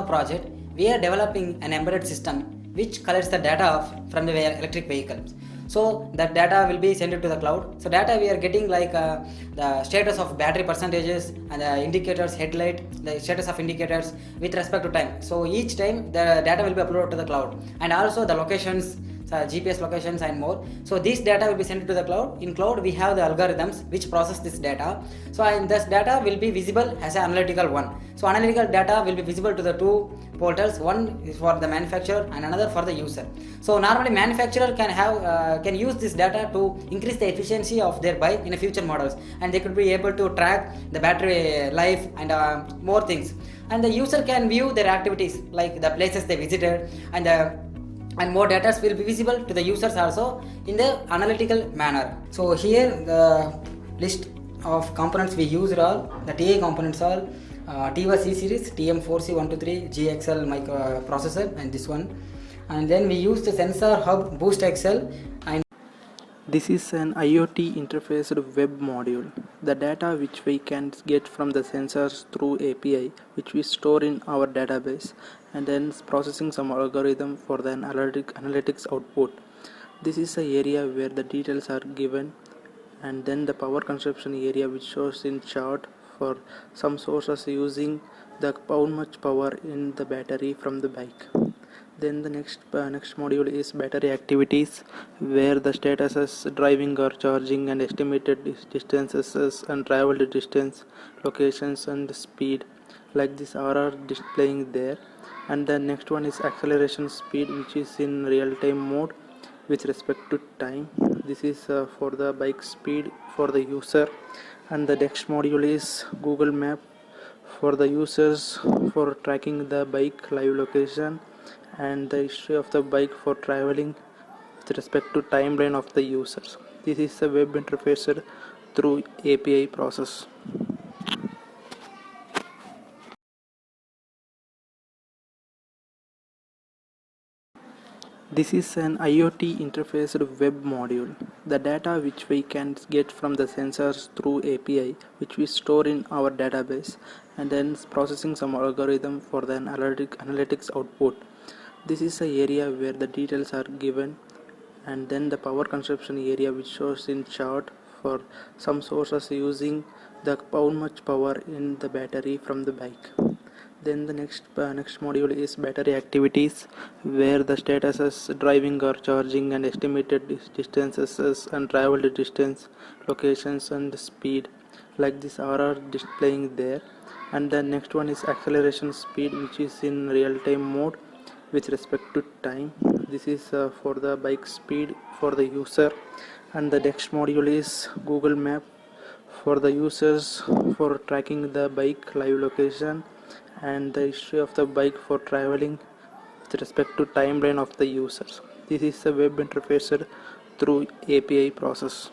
project, we are developing an embedded system which collects the data from the electric vehicles. So that data will be sent to the cloud. So data we are getting like the status of battery percentages and the indicators, headlight, the status of indicators with respect to time. So each time the data will be uploaded to the cloud, and also the locations, GPS locations and more. So this data will be sent to the cloud. In cloud we have the algorithms which process this data. So and this data will be visible as an analytical one. So analytical data will be visible to the two portals. One is for the manufacturer and another for the user. So normally manufacturer can use this data to increase the efficiency of their bike in the future models, and they could be able to track the battery life and more things. And the user can view their activities like the places they visited, and more data will be visible to the users also in the analytical manner. So here the list of components we use are all the TI components are TIVA C series, TM4C123 GXL microprocessor, and this one. And then we use the sensor hub Boost XL. And this is an IoT interfaced web module. The data which we can get from the sensors through API, which we store in our database, and then processing some algorithm for the analytics output. This is the area where the details are given, and then the power consumption area which shows in chart for some sources using the how much power in the battery from the bike. Then the next module is battery activities, where the status is driving or charging and estimated distances and traveled distance, locations and speed, like this are displaying there. And the next one is acceleration speed, which is in real-time mode with respect to time. This is for the bike speed for the user. And the next module is Google Map for the users for tracking the bike live location, and the history of the bike for traveling with respect to timeline of the users. This is a web interface through API process. This is an IoT interfaced web module. The data which we can get from the sensors through API, which we store in our database, and then processing some algorithm for the analytics output. This is the area where the details are given, and then the power consumption area which shows in chart for some sources using the how much power in the battery from the bike. Then the next module is battery activities, where the status is driving or charging and estimated distances and traveled distance, locations and speed, like this are displaying there. And the next one is acceleration speed, which is in real-time mode with respect to time. This is for the bike speed for the user. And the next module is Google Map for the users for tracking the bike live location and the history of the bike for traveling with respect to timeline of the users. This is a web interface through API process.